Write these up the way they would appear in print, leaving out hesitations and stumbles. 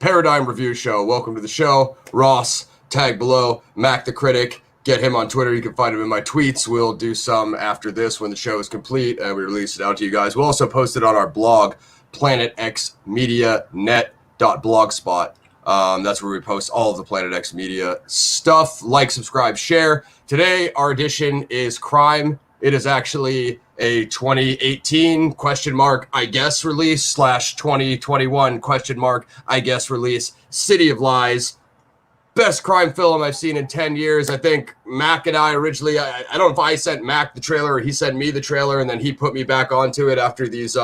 Paradigm Review Show. Welcome to the show. Ross, tag below, Mac the Critic. Get him on Twitter. You can find him in my tweets. We'll do some after this when the show is complete, and we release it out to you guys. We'll also post it on our blog, planetxmedianet.blogspot. That's where we post all of the Planet X Media stuff. Like, subscribe, share. Today, our edition is crime. It is actually a 2018 I guess release / 2021 I guess release. City of Lies. Best crime film I've seen in 10 years. I think Mac and I originally, I don't know if I sent Mac the trailer or he sent me the trailer, and then he put me back onto it after these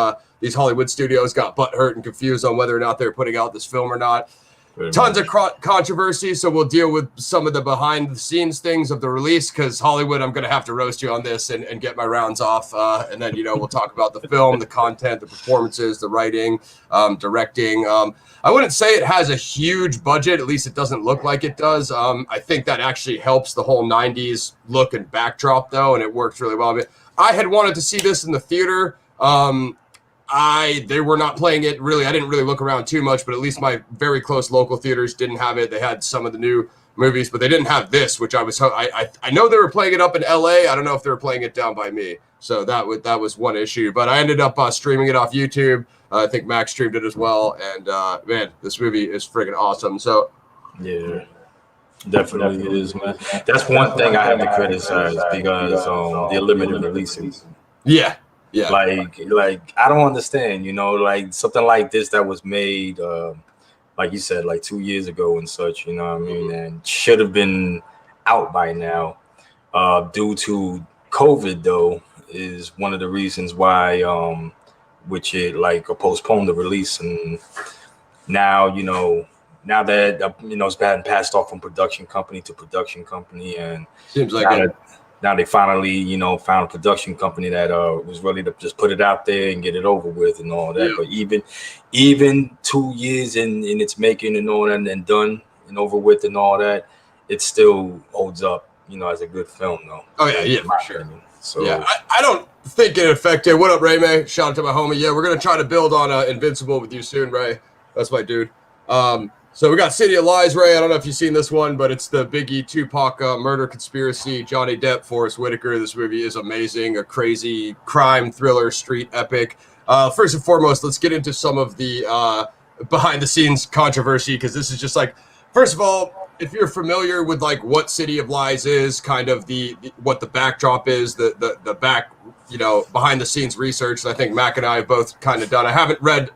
Hollywood studios got butthurt and confused on whether or not they were putting out this film or not. Tons of controversy, so we'll deal with some of the behind-the-scenes things of the release, because Hollywood, I'm going to have to roast you on this and get my rounds off, and then, we'll talk about the film, the content, the performances, the writing, directing. I wouldn't say it has a huge budget, at least it doesn't look like it does. I think that actually helps the whole 90s look and backdrop, though, and it works really well. I mean, I had wanted to see this in the theater. They were not playing it really. I didn't really look around too much, but at least my very close local theaters didn't have it. They had some of the new movies, but they didn't have this, which I know they were playing it up in LA. I don't know if they were playing it down by me. So that was one issue, but I ended up streaming it off YouTube. I think Max streamed it as well. And man, this movie is freaking awesome. So yeah, definitely is, man. That's one thing I have to criticize, because the limited releases. Yeah. Yeah, like I don't understand, like something like this that was made, like you said, like 2 years ago and such, you know what I mean, and should have been out by now. Due to COVID, though, is one of the reasons why, which it postponed the release, and now now that it's been passed off from production company to production company, and seems like now they finally, found a production company that was ready to just put it out there and get it over with and all that. Yeah. But even 2 years in its making and all that, and done and over with and all that, it still holds up, as a good film, though. Oh yeah, for sure. So yeah, I don't think it affected. What up, Ray May? Shout out to my homie. Yeah, we're gonna try to build on Invincible with you soon, Ray. That's my dude. So we got City of Lies, Ray. I don't know if you've seen this one, but it's the Biggie Tupac murder conspiracy. Johnny Depp, Forrest Whittaker. This movie is amazing. A crazy crime thriller, street epic. First and foremost, let's get into some of the behind-the-scenes controversy, because this is just first of all, if you're familiar with what City of Lies is, kind of what the backdrop is, the back, behind the scenes research that I think Mac and I have both kind of done. I haven't read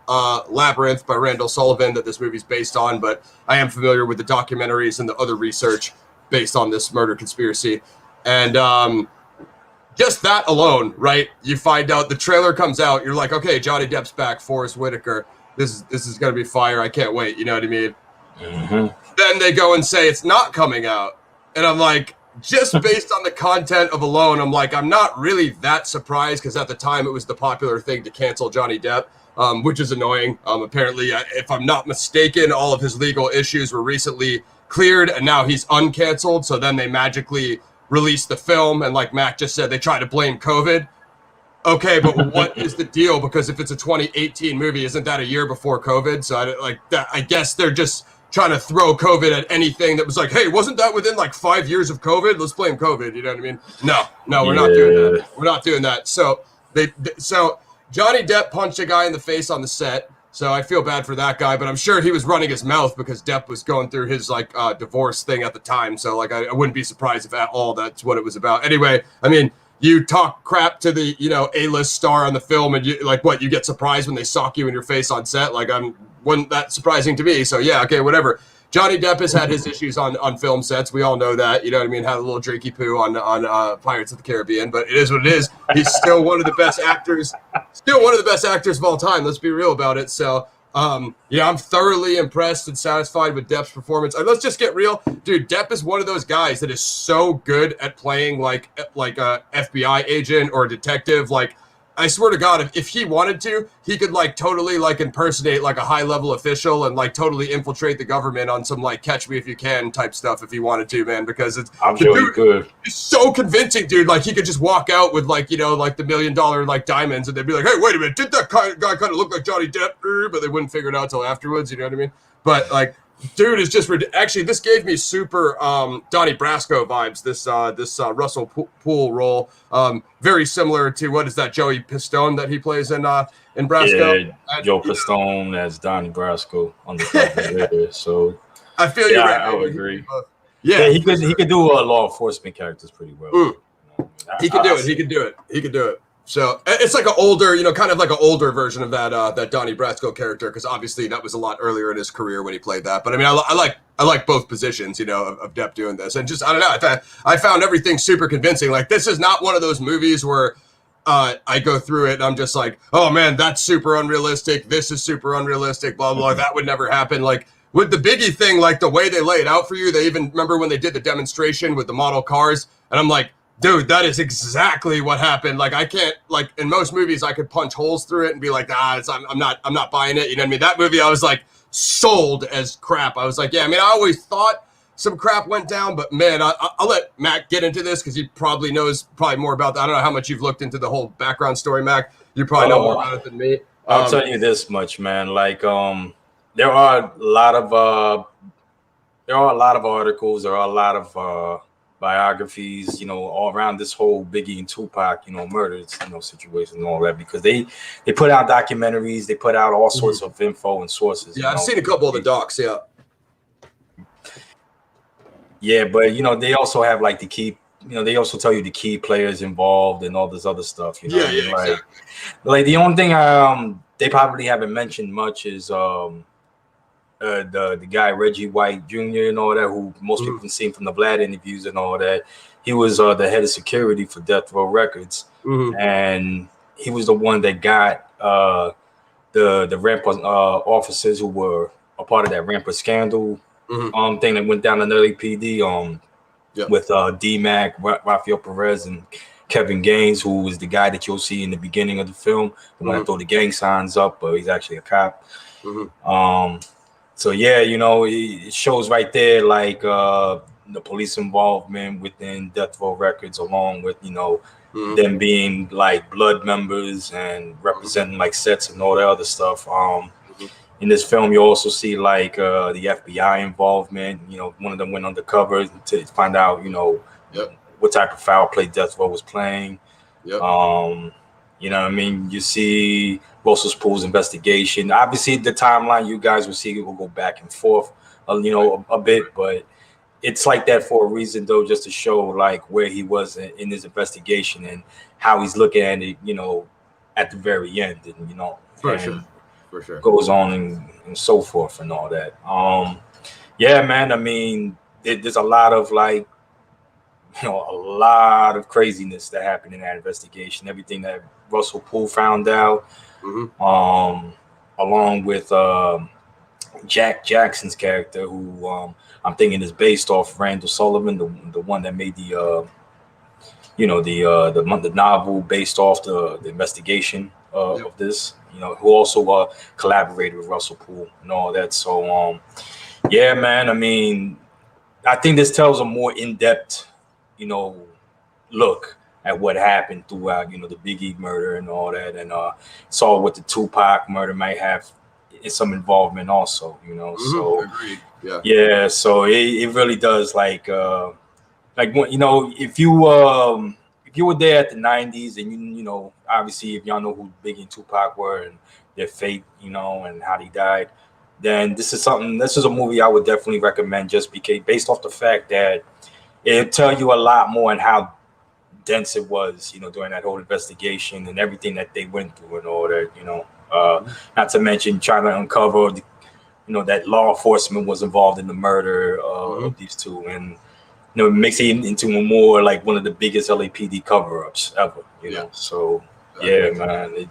Labyrinth by Randall Sullivan that this movie's based on, but I am familiar with the documentaries and the other research based on this murder conspiracy. And just that alone, right? You find out, the trailer comes out, you're like, okay, Johnny Depp's back, Forrest Whitaker. This is going to be fire. I can't wait. You know what I mean? Mm-hmm. Then they go and say it's not coming out. And I'm like, just based on the content of alone, I'm like, I'm not really that surprised, because at the time it was the popular thing to cancel Johnny Depp, which is annoying. Apparently, if I'm not mistaken, all of his legal issues were recently cleared, and now he's uncancelled. So then they magically released the film, and like Mac just said, they try to blame COVID. Okay, but what is the deal? Because if it's a 2018 movie, isn't that a year before COVID? So I guess they're just trying to throw COVID at anything that was hey, wasn't that within 5 years of COVID? Let's blame COVID. You know what I mean? No, we're not doing that. We're not doing that. So so Johnny Depp punched a guy in the face on the set. So I feel bad for that guy, but I'm sure he was running his mouth because Depp was going through his divorce thing at the time. So I wouldn't be surprised if at all that's what it was about. Anyway, I mean, you talk crap to the A-list star on the film, and you you get surprised when they sock you in your face on set. Wasn't that surprising to me? So yeah, okay, whatever. Johnny Depp has had his issues on film sets. We all know that. You know what I mean? Had a little drinky poo on Pirates of the Caribbean, but it is what it is. He's still one of the best actors. Still one of the best actors of all time. Let's be real about it. So I'm thoroughly impressed and satisfied with Depp's performance. Let's just get real, dude. Depp is one of those guys that is so good at playing like a FBI agent or a detective. I swear to God, if he wanted to, he could like totally like impersonate like a high level official and like totally infiltrate the government on some like catch me if you can type stuff if he wanted to, man, because I'm sure he could. It's so convincing, dude. Like he could just walk out with like, you know, like the $1 million like diamonds and they'd be like, hey, wait a minute, did that guy kind of look like Johnny Depp? But they wouldn't figure it out till afterwards, you know what I mean? But like, dude is just actually. This gave me super Donnie Brasco vibes. This Russell Poole role, very similar to what is that Joey Pistone that he plays in Brasco. Yeah, Joe Pistone as Donnie Brasco on the cover. So I feel you. Right, I would agree. Yeah, he could do law enforcement characters pretty well. He could do it. He could do it. He could do it. So it's like an older, you know, kind of like an older version of that Donnie Brasco character, because obviously that was a lot earlier in his career when he played that. But I mean, I like both positions, you know, of Depp doing this, and just I don't know. I found everything super convincing. Like this is not one of those movies where I go through it and I'm just like, oh man, that's super unrealistic. This is super unrealistic. Blah blah. That would never happen. Like with the Biggie thing, like the way they lay it out for you. They even remember when they did the demonstration with the model cars, and I'm like, dude, that is exactly what happened. Like I can't, like in most movies I could punch holes through it and be like, I'm not buying it. You know what I mean? That movie I was like sold as crap. I was like, yeah, I mean, I always thought some crap went down, but man, I'll let Mac get into this because he probably knows more about that. I don't know how much you've looked into the whole background story, Mac. You probably know more about it than me. I'll tell you this much, man. Like there are a lot of articles, there are a lot of biographies, you know, all around this whole Biggie and Tupac, you know, murders, you know, situation and all that, because they put out documentaries, they put out all sorts of info and sources. Yeah, I've seen a couple of the docs. Yeah, but you know, they also have like the key, you know, they also tell you the key players involved and all this other stuff. You know, exactly. Like the only thing they probably haven't mentioned much is the guy Reggie White Jr. and all that, who most people have seen from the Vlad interviews and all that. He was the head of security for Death Row Records, and he was the one that got the Rampart officers who were a part of that Rampart scandal thing that went down in LAPD with D-Mac, Rafael Perez, and Kevin Gaines, who was the guy that you'll see in the beginning of the film, the one that throw the gang signs up, but he's actually a cop. So yeah, you know, it shows right there like the police involvement within Death Row Records, along with, you know, them being like blood members and representing like sets and all that other stuff. In this film, you also see like the FBI involvement. You know, one of them went undercover to find out, you know, what type of foul play Death Row was playing. You know what I mean? You see Russell Poole's investigation. Obviously, the timeline you guys will see will go back and forth, you know, a bit, but it's like that for a reason, though, just to show like where he was in his investigation and how he's looking at it, you know, at the very end, and you know, for sure, goes on and so forth and all that. Yeah, man. I mean, there's a lot of like, you know, a lot of craziness that happened in that investigation. Everything that Russell Poole found out, along with Jack Jackson's character, who I'm thinking is based off Randall Sullivan, the one that made the you know, the novel based off the investigation of this. You know, who also collaborated with Russell Poole and all that. So yeah, man. I mean, I think this tells a more in-depth, you know, look at what happened throughout, you know, the Biggie murder and all that, and saw what the Tupac murder might have some involvement also, you know. So agreed. Yeah, so it really does like when, you know, if you were there at the 90s and you know, obviously if y'all know who Biggie and Tupac were and their fate, you know, and how they died, then this is a movie I would definitely recommend, just because based off the fact that it'll tell you a lot more on how dense it was, you know, during that whole investigation and everything that they went through and all that, you know. Not to mention trying to uncover, you know, that law enforcement was involved in the murder of these two, and you know, it makes it into a more like one of the biggest LAPD cover-ups ever, you know. So yeah, man,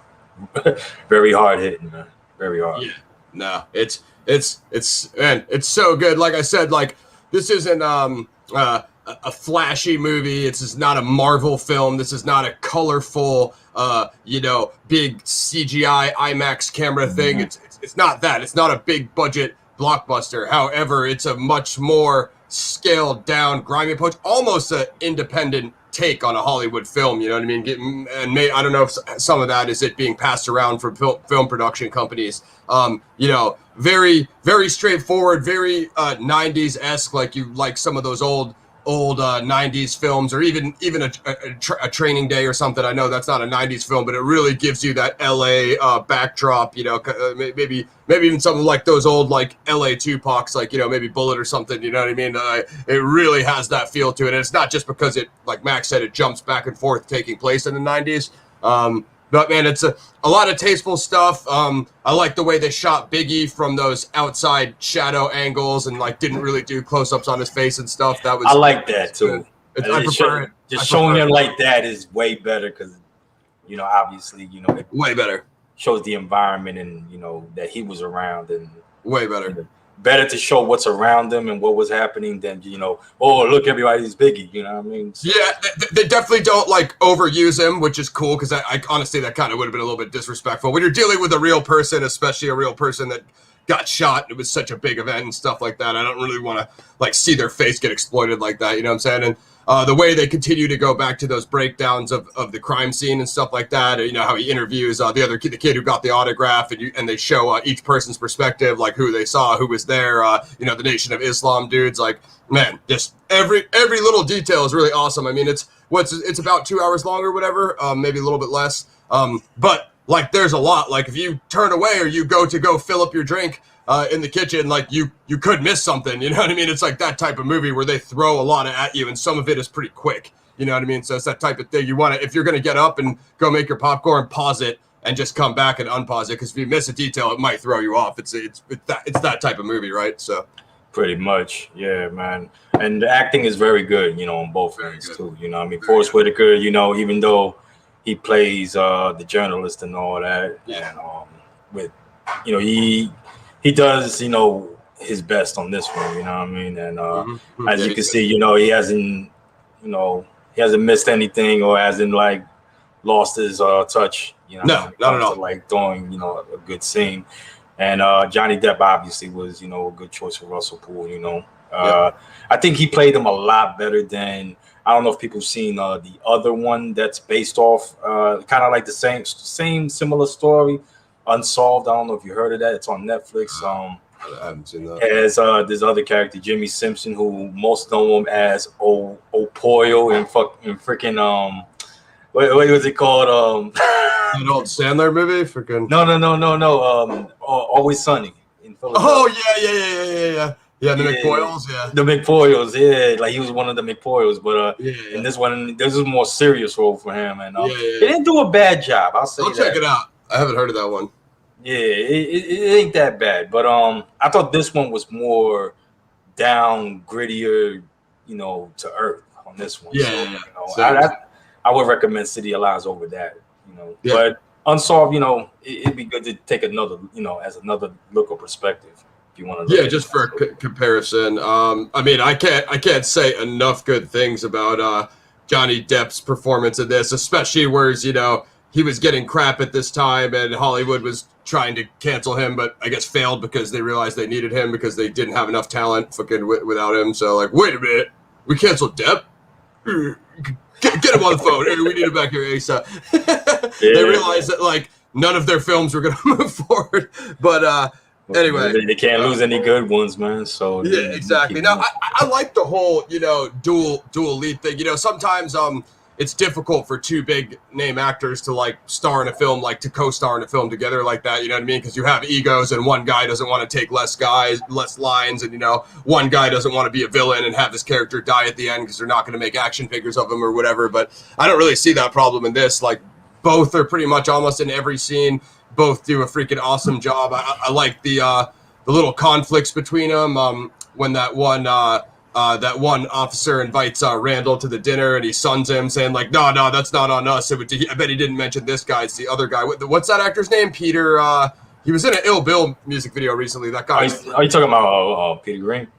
very hard hitting, man, very hard. Yeah, no, it's man, it's so good. Like I said, like this isn't a flashy movie. This is not a Marvel film. This is not a colorful, big CGI IMAX camera thing. It's not that. It's not a big budget blockbuster. However, it's a much more scaled down, grimy approach, almost an independent take on a Hollywood film. You know what I mean? I don't know if some of that is it being passed around from film production companies. Very, very straightforward, very 90s-esque, like some of those old 90s films, or even a Training Day or something. I know that's not a 90s film, but it really gives you that LA backdrop, maybe even something like those old like LA Tupacs, maybe Bullet or something, you know what I mean? It really has that feel to it. And it's not just because it, like Max said, it jumps back and forth taking place in the 90s. But man, it's a lot of tasteful stuff. I like the way they shot Biggie from those outside shadow angles and didn't really do close-ups on his face and stuff. I like that too. I prefer it. Just showing him like that is way better because, obviously, it way better shows the environment and that he was around, and way better. Better to show what's around them and what was happening than oh, look, everybody's Biggie, you know what I mean? So, yeah, they definitely don't overuse him, which is cool, because I honestly, that kind of would have been a little bit disrespectful when you're dealing with a real person, especially a real person that got shot. It was such a big event and stuff like that. I don't really want to see their face get exploited like that, you know what I'm saying? And the way they continue to go back to those breakdowns of the crime scene and stuff like that, how he interviews the kid who got the autograph, and they show each person's perspective, like who they saw, who was there, the Nation of Islam dudes, man, just every little detail is really awesome. I mean, it's about 2 hours long or whatever, maybe a little bit less, but there's a lot. If you turn away or you go fill up your drink in the kitchen, you could miss something, you know what I mean? It's that type of movie where they throw a lot at you, and some of it is pretty quick, you know what I mean? So it's that type of thing. You want to, if you're going to get up and go make your popcorn, pause it and just come back and unpause it, because if you miss a detail, it might throw you off. It's that type of movie, right? So pretty much, yeah, man. And the acting is very good, on both ends too. I mean, Forrest Whittaker, even though he plays the journalist and all that, and with he does, his best on this one, you know what I mean? And as you can see, he hasn't missed anything or hasn't lost his touch, no, not at all. Throwing, a good scene. And Johnny Depp obviously was, a good choice for Russell Poole, I think he played him a lot better than, I don't know if people have seen the other one that's based off kind of like the same similar story, Unsolved. I don't know if you heard of that. It's on Netflix. I haven't seen that. As this other character, Jimmy Simpson, who most know him as Opoyo in freaking what was it called? An old Sandler movie? Freaking no. Always Sunny in Philadelphia. Oh yeah. Yeah, the McPoyles, yeah. The McPoyles, yeah. He was one of the McPoyles, but in this one, this is a more serious role for him, and he didn't do a bad job. I'll say that. Check it out. I haven't heard of that one. Yeah, it ain't that bad, but I thought this one was more down, grittier, to earth on this one. Yeah, so, I would recommend City of Lies over that, But Unsolved, it'd be good to take another, as another look or perspective. You want to just for comparison. I mean, I can't say enough good things about Johnny Depp's performance in this, especially whereas he was getting crap at this time and Hollywood was trying to cancel him, but I guess failed because they realized they needed him because they didn't have enough talent fucking without him. So wait a minute, we canceled Depp. Get him on the phone. Hey, we need him back here ASAP. They realized that none of their films were going to move forward, but. Anyway, they can't lose any good ones, man. So yeah, exactly. Now, I like the whole dual lead thing. Sometimes it's difficult for two big name actors to star in a film, to co-star in a film together like that. You know what I mean? Because you have egos, and one guy doesn't want to take less lines, and one guy doesn't want to be a villain and have his character die at the end because they're not going to make action figures of him or whatever. But I don't really see that problem in this. Both are pretty much almost in every scene. Both do a freaking awesome job. I like the little conflicts between them. When that one officer invites Randall to the dinner and he suns him, saying no, that's not on us. I bet he didn't mention this guy. It's the other guy. What's that actor's name? Peter. He was in an Ill Bill music video recently. That guy. Are you talking about Peter Green?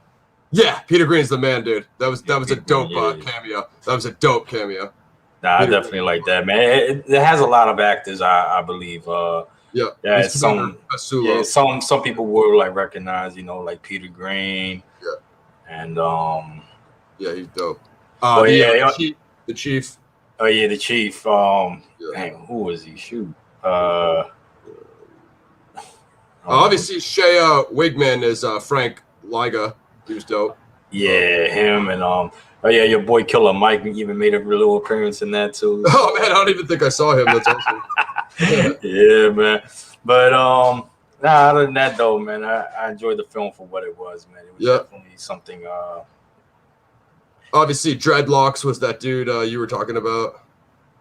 Yeah, Peter Green's the man, dude. That was a dope Yeah. cameo. That was a dope cameo. Nah, I definitely like that, man. It has a lot of actors, I believe. Yeah, some people will like recognize, like Peter Green. Yeah. And yeah, he's dope. The chief. Oh yeah, the chief. Dang, who was he? Shoot. Obviously, Shea Wigman is Frank Liga. He was dope. Yeah, him and oh yeah, your boy Killer Mike even made a little appearance in that too. So. Oh man, I don't even think I saw him. That's awesome. Yeah, man. But other than that though, man, I enjoyed the film for what it was, man. It was definitely something. Obviously, Dreadlocks was that dude you were talking about.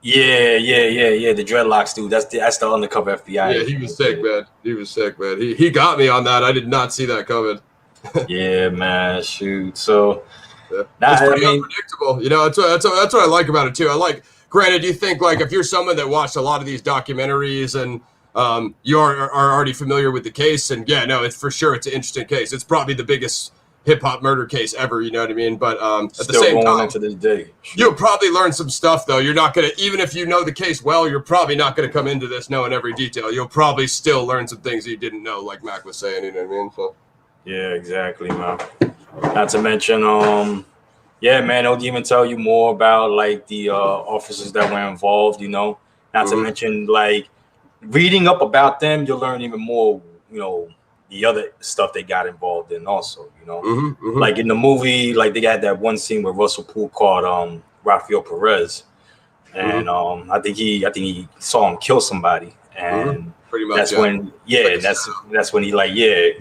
Yeah. The Dreadlocks dude. That's the undercover FBI. Yeah, he was sick, man. He got me on that. I did not see that coming. Yeah, man. Shoot. So it's pretty unpredictable. That's what I like about it too. I like. Granted, you think like if you're someone that watched a lot of these documentaries and you are already familiar with the case, and it's for sure it's an interesting case. It's probably the biggest hip hop murder case ever. You know what I mean? But at the same time, to this day, you'll probably learn some stuff though. You're not gonna, even if you know the case well, you're probably not gonna come into this knowing every detail. You'll probably still learn some things you didn't know, like Mac was saying. You know what I mean? So. Yeah, exactly, man. Not to mention, man, they'll even tell you more about like the officers that were involved. Not to mention like reading up about them, you'll learn even more. The other stuff they got involved in also. Like in the movie, like they got that one scene where Russell Poole caught Rafael Perez, and I think he saw him kill somebody, and pretty much that's when that's when he like get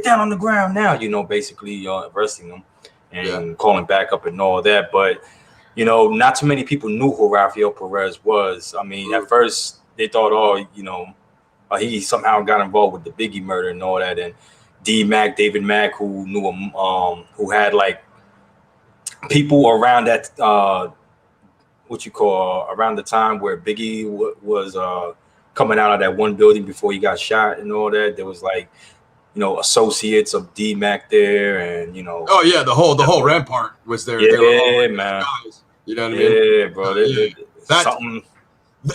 down on the ground now, basically arresting him and calling back up and all that. But not too many people knew who Rafael Perez was. I mean, at first they thought, he somehow got involved with the Biggie murder and all that. And David Mack, who knew him, who had like people around that, around the time where Biggie was coming out of that one building before he got shot and all that. There was like, associates of D Mac there, and Oh yeah, the whole Rampart was there. Yeah, man. Guys, you know what I mean? Yeah, bro. Something.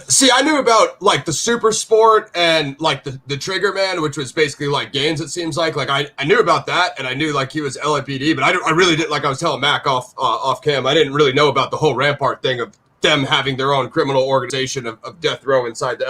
See, I knew about like the Super Sport and like the Trigger Man, which was basically like games. It seems like I knew about that, and I knew like he was LAPD, but I really didn't, like I was telling Mac off cam. I didn't really know about the whole Rampart thing of them having their own criminal organization of death row inside the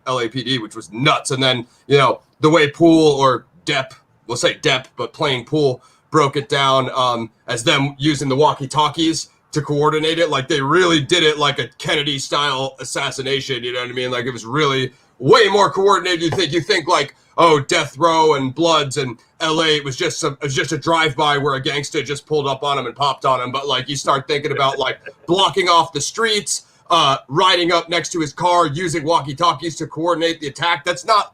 LAPD, which was nuts. And then the way Poole or Depp, we'll say Depp, but playing Poole, broke it down as them using the walkie-talkies to coordinate it. Like they really did it like a Kennedy style assassination. You know what I mean? Like it was really way more coordinated. You think like, oh, death row and Bloods and LA, it was just a drive-by where a gangster just pulled up on him and popped on him. But like you start thinking about like blocking off the streets, riding up next to his car, using walkie-talkies to coordinate the attack. That's not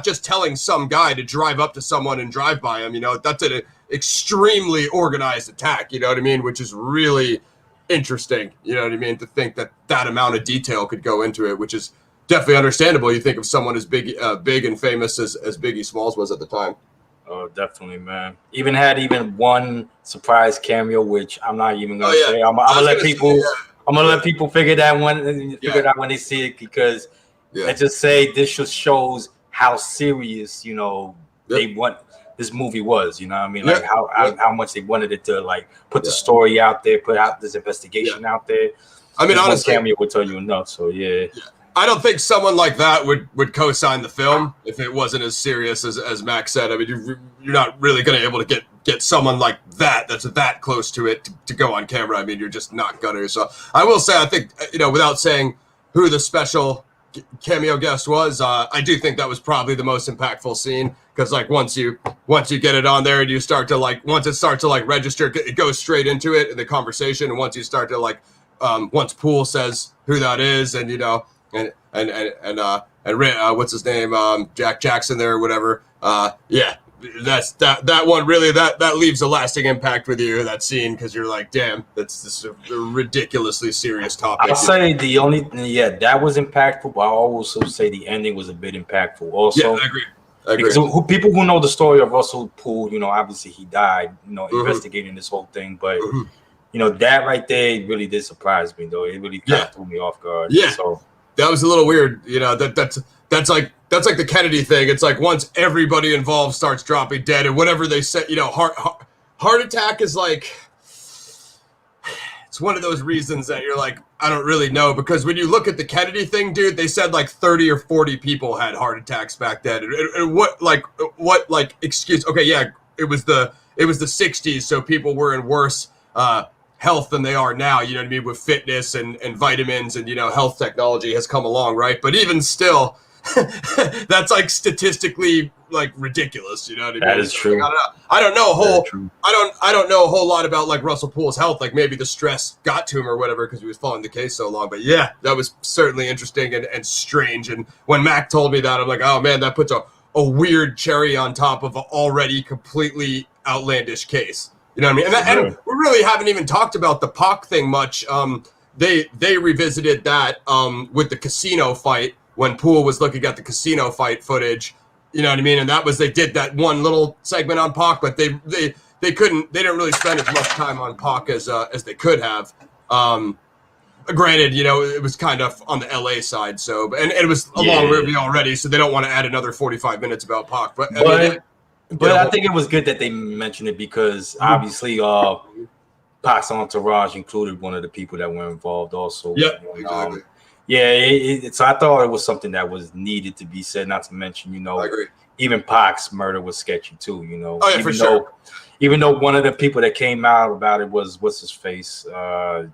just telling some guy to drive up to someone and drive by him. That's an extremely organized attack. You know what I mean? Which is really interesting. You know what I mean? To think that amount of detail could go into it, which is definitely understandable. You think of someone as big and famous as Biggie Smalls was at the time. Oh, definitely, man. Had one surprise cameo, which I'm not even gonna say. I'm gonna let people. I'm gonna let people figure that it out when they see it, because let's just say this just shows how serious they want this movie was. You know what I mean? Like how much they wanted it to like put the story out there, put out this investigation out there. I mean, honestly, cameo would tell you enough. So I don't think someone like that would co-sign the film if it wasn't as serious as Max said. I mean, you're not really going to be able to get someone like that's that close to it to go on camera. I mean, you're just not gonna. So I will say, I think without saying who the special cameo guest was, I do think that was probably the most impactful scene, because like once you get it on there and you start to like, once it starts to like register, it goes straight into it in the conversation, and once you start to like once Poole says who that is, and and what's his name, Jack Jackson there or whatever, that's that one really that leaves a lasting impact with you, that scene, because you're like, damn, that's just a ridiculously serious topic. I'll say the only that was impactful, but I'll also say the ending was a bit impactful also. Yeah, I Because people who know the story of Russell Poole, obviously he died, investigating this whole thing. But that right there really did surprise me, though. It really kind of threw me off guard. Yeah, so that was a little weird. That's like the Kennedy thing. It's like once everybody involved starts dropping dead, and whatever they said, heart attack is like. It's one of those reasons that you're like, I don't really know, because when you look at the Kennedy thing, dude, they said like 30 or 40 people had heart attacks back then. And what excuse? Okay, yeah, it was the 60s, so people were in worse health than they are now. You know what I mean? With fitness and vitamins and health technology has come along, right? But even still, that's like statistically like ridiculous. You know what I mean? That is true. I don't know a whole lot about like Russell Poole's health. Like maybe the stress got to him or whatever because he was following the case so long. But yeah, that was certainly interesting and strange. And when Mac told me that, I'm like, oh man, that puts a weird cherry on top of an already completely outlandish case. You know what I mean? And we really haven't even talked about the Pac thing much. They revisited that with the casino fight when Poole was looking at the casino fight footage. You know what I mean? And they did that one little segment on Pac, but they didn't really spend as much time on Pac as they could have. Granted, it was kind of on the LA side, so and it was a long movie already, so they don't want to add another 45 minutes about Pac. But I think it was good that they mentioned it because obviously Pac's entourage included one of the people that were involved also. Yeah, exactly. So I thought it was something that was needed to be said. Not to mention, I agree. Even Pac's murder was sketchy too. Oh yeah, for sure. Even though one of the people that came out about it was what's his face? I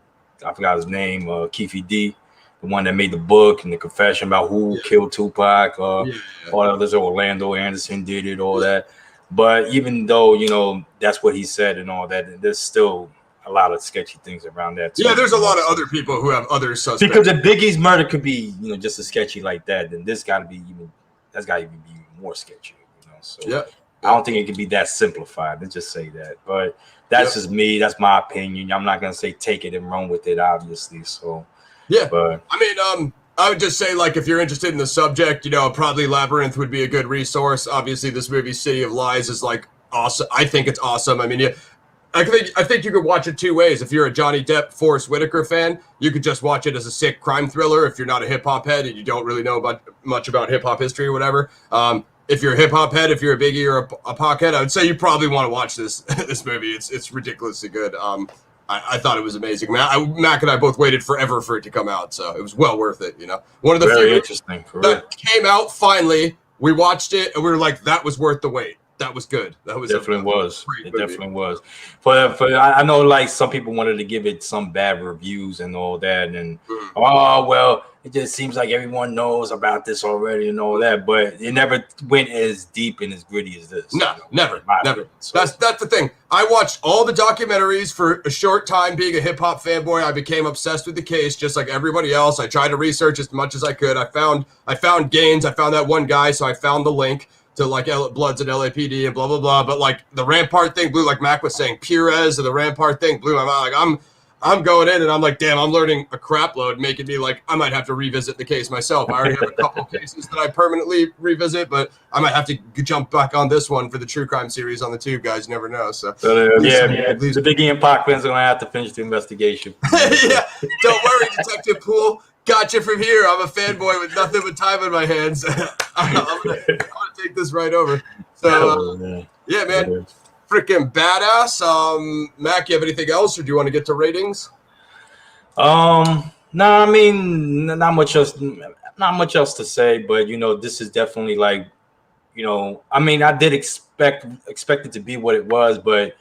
forgot his name. Keefe D, the one that made the book and the confession about who killed Tupac. All others, Orlando Anderson did it. All that. But even though that's what he said and all that, there's still a lot of sketchy things around that too. Yeah, there's a lot of other people who have other suspects. Because if Biggie's murder could be, just as sketchy like that, then that's got to be even more sketchy. So I don't think it can be that simplified. Let's just say that. But that's just me. That's my opinion. I'm not gonna say take it and run with it, obviously. So but I mean, I would just say, like, if you're interested in the subject, probably Labyrinth would be a good resource. Obviously, this movie City of Lies is like awesome. I think it's awesome. I mean, I think you could watch it two ways. If you're a Johnny Depp, Forrest Whittaker fan, you could just watch it as a sick crime thriller. If you're not a hip hop head and you don't really know much about hip hop history or whatever, if you're a hip hop head, if you're a Biggie or a Pac head, I would say you probably want to watch this movie. It's ridiculously good. I thought it was amazing. Mac and I both waited forever for it to come out, so it was well worth it. One of the very few interesting that came out finally. We watched it and we were like, that was worth the wait. That was good. That was definitely was. It definitely was. But I know like some people wanted to give it some bad reviews and all that, and it just seems like everyone knows about this already and all that. But it never went as deep and as gritty as this. No, never. So. That's the thing. I watched all the documentaries for a short time. Being a hip hop fanboy, I became obsessed with the case, just like everybody else. I tried to research as much as I could. I found Gaines. I found that one guy, so I found the link to like Bloods and LAPD and blah blah blah, but like the Rampart thing blew, like Mac was saying, Perez and the Rampart thing blew my mind. Like I'm going in and I'm like, damn, I'm learning a crap load, making me like I might have to revisit the case myself. I already have a couple cases that I permanently revisit, but I might have to jump back on this one for the true crime series on the tube. Guys, you never know. So the Biggie and Pac fans are gonna have to finish the investigation. Yeah, don't worry, Detective Poole. Gotcha from here. I'm a fanboy with nothing but time in my hands. I'm gonna take this right over. So, man, freaking badass. Mac, you have anything else, or do you want to get to ratings? No, I mean, not much else to say. But this is definitely like, I mean, I did expect it to be what it was, but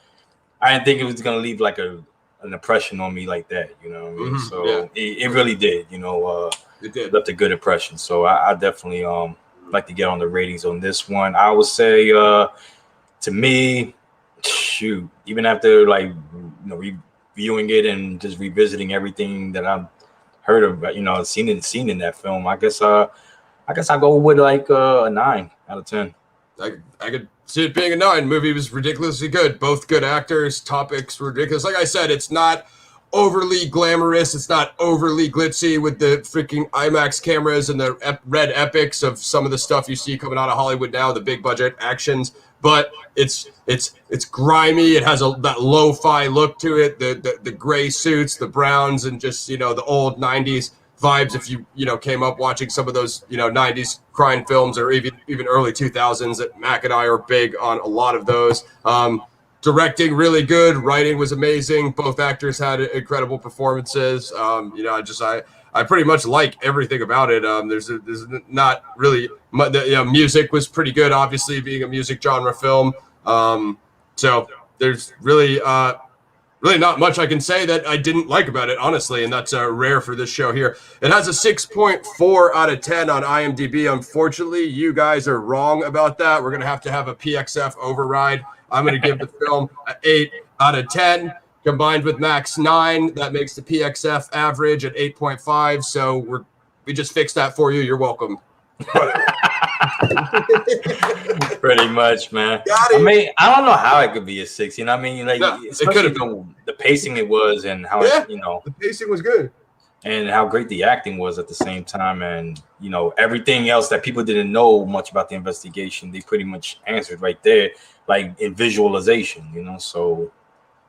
I didn't think it was gonna leave like an impression on me like that, what I mean? So it really did, it did left a good impression. So I definitely like to get on the ratings on this one. I would say to me, shoot, even after like reviewing it and just revisiting everything that I've heard of, seen in that film, I guess I go with like a 9 out of 10. I could see it being a 9. Movie was ridiculously good. Both good actors. Topics were ridiculous. Like I said, it's not overly glamorous. It's not overly glitzy with the freaking IMAX cameras and the red epics of some of the stuff you see coming out of Hollywood now, the big budget actions. But it's grimy. It has that lo-fi look to it. The gray suits, the browns, and just the old '90s vibes. If you came up watching some of those '90s crime films or even early 2000s, that Mac and I are big on a lot of those. Directing really good, writing was amazing. Both actors had incredible performances. I pretty much like everything about it. There's not really music was pretty good, obviously being a music genre film. So there's really not much I can say that I didn't like about it, honestly, and that's rare for this show here. It has a 6.4 out of 10 on IMDb. Unfortunately, you guys are wrong about that. We're gonna have a PXF override. I'm going to give the film an 8 out of 10. Combined with Mac's 9, that makes the PXF average at 8.5. So we just fixed that for you. You're welcome. Pretty much, man. I mean, I don't know how it could be a 6. You know what I mean? Like, it could have been the pacing it was, and how the pacing was good, and how great the acting was at the same time, and everything else that people didn't know much about the investigation, they pretty much answered right there, like in visualization. So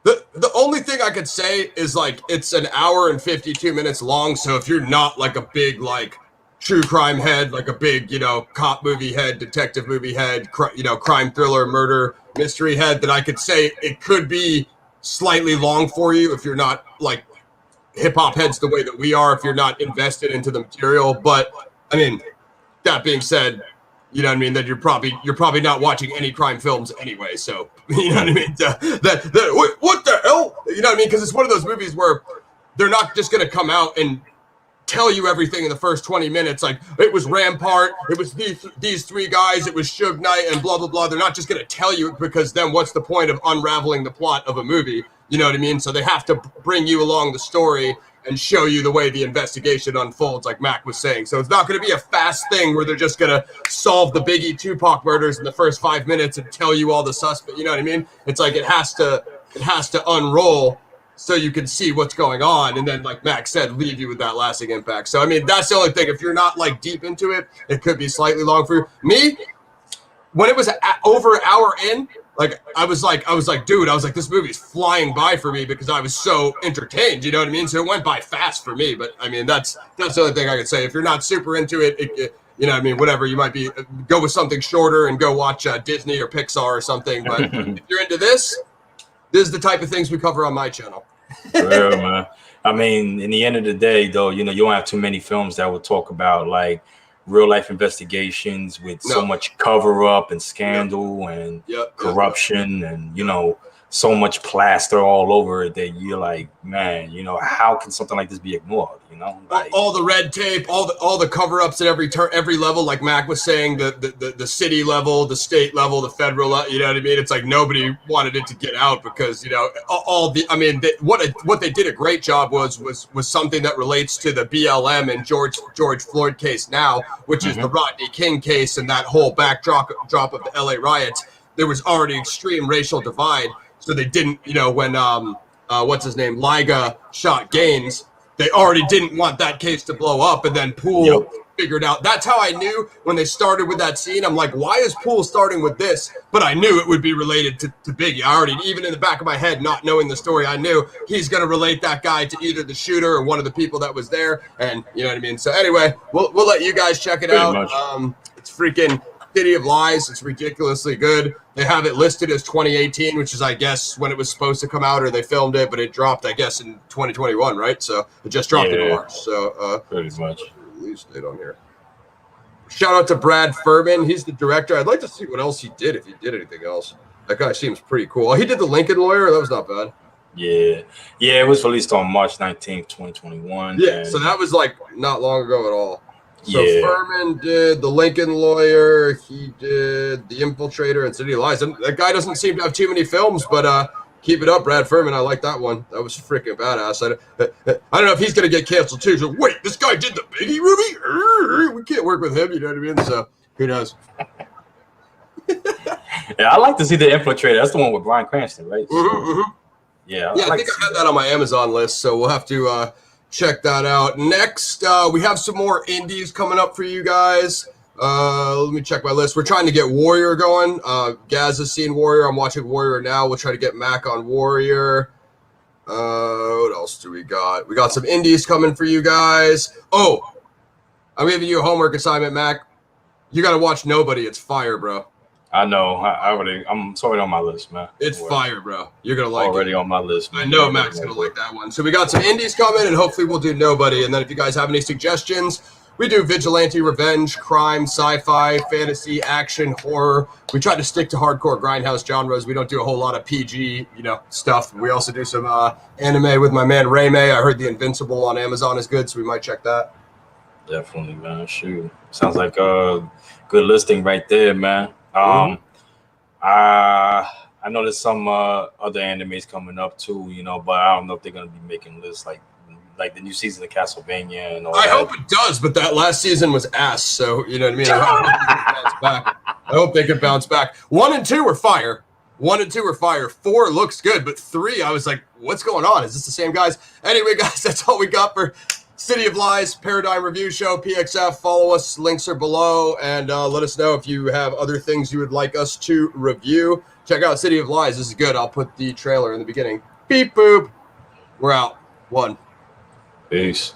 the only thing I could say is like it's an hour and 52 minutes long. So if you're not like a big like true crime head, like a big cop movie head, detective movie head, crime thriller, murder mystery head, then I could say it could be slightly long for you if you're not like hip hop heads the way that we are, if you're not invested into the material. But I mean, that being said, you know what I mean, that you're probably not watching any crime films anyway. So you know what I mean? What the hell? You know what I mean? Because it's one of those movies where they're not just gonna come out and tell you everything in the first 20 minutes. Like, it was Rampart, it was these three guys, it was Suge Knight, and blah blah blah. They're not just gonna tell you, because then what's the point of unraveling the plot of a movie? You know what I mean? So they have to bring you along the story and show you the way the investigation unfolds, like Mac was saying. So it's not going to be a fast thing where they're just going to solve the Biggie Tupac murders in the first 5 minutes and tell you all the suspects. You know what I mean? It's like it has to unroll so you can see what's going on, and then, like Mac said, leave you with that lasting impact. So I mean, that's the only thing. If you're not like deep into it, it could be slightly long for you. Me, when it was over an hour in, like I was like, dude, this movie's flying by for me because I was so entertained. You know what I mean? So it went by fast for me. But I mean, that's the only thing I could say. If you're not super into it, you know what I mean? Whatever, you might be, go with something shorter and go watch Disney or Pixar or something. But if you're into this is the type of things we cover on my channel. For real, man. I mean, in the end of the day, though, you don't have too many films that will talk about like real life investigations with so much cover up and scandal and corruption and so much plaster all over it that you're like, man, how can something like this be ignored? Like, all the red tape, all the cover ups at every level, like Mac was saying, the city level, the state level, the federal level, you know what I mean? It's like nobody wanted it to get out because what they did a great job was something that relates to the BLM and George Floyd case now, which is the Rodney King case, and that whole backdrop of the LA riots. There was already extreme racial divide. So they didn't, when what's his name, Liga shot Gaines, they already didn't want that case to blow up, and then Poole figured out. That's how I knew when they started with that scene. I'm like, why is Poole starting with this? But I knew it would be related to Biggie. I already, even in the back of my head, not knowing the story, I knew he's going to relate that guy to either the shooter or one of the people that was there, and you know what I mean. So anyway, we'll let you guys check it out. It's freaking City of Lies. It's ridiculously good. They have it listed as 2018, which is, I guess, when it was supposed to come out, or they filmed it, but it dropped, I guess, in 2021, right? So it just dropped in March. So pretty much release date on here. Shout out to Brad Furman. He's the director. I'd like to see what else he did, if he did anything else. That guy seems pretty cool. He did The Lincoln Lawyer. That was not bad. Yeah, it was released on March 19th, 2021. Yeah, so that was like not long ago at all. So Furman did The Lincoln Lawyer, he did The Infiltrator and City of Lies. And that guy doesn't seem to have too many films, but keep it up, Brad Furman. I like that one. That was freaking badass. I don't know if he's going to get canceled too. So wait, this guy did the Biggie movie? We can't work with him, you know what I mean? So who knows? Yeah, I like to see The Infiltrator. That's the one with Bryan Cranston, right? Yeah, I think I had that on my Amazon list, so we'll have to check that out. Next, we have some more indies coming up for you guys. Let me check my list. We're trying to get Warrior going. Gaz has seen Warrior. I'm watching Warrior now. We'll try to get Mac on Warrior. What else do we got? We got some indies coming for you guys. Oh, I'm giving you a homework assignment, Mac. You got to watch Nobody. It's fire, bro. I know. I'm sorry on my list, man. It's fire, bro. You're gonna like already it. on my list, man. I know Mac's gonna like that one. So we got some indies coming, and hopefully we'll do Nobody. And then if you guys have any suggestions, we do vigilante, revenge, crime, sci-fi, fantasy, action, horror. We try to stick to hardcore grindhouse genres. We don't do a whole lot of PG, stuff. We also do some anime with my man Ray May. I heard The Invincible on Amazon is good, so we might check that. Definitely, man. Shoot, sounds like a good listing right there, man. I know there's some other animes coming up too, but I don't know if they're gonna be making lists like the new season of Castlevania and all that. I hope it does, but that last season was ass, so you know what I mean. I hope they can bounce back. 1 and 2 were fire. 1 and 2 were fire. 4 looks good, but 3, I was like, what's going on? Is this the same guys? Anyway, guys, that's all we got for City of Lies Paradigm Review Show, PXF. Follow us. Links are below. And let us know if you have other things you would like us to review. Check out City of Lies. This is good. I'll put the trailer in the beginning. Beep, boop. We're out. 1. Peace.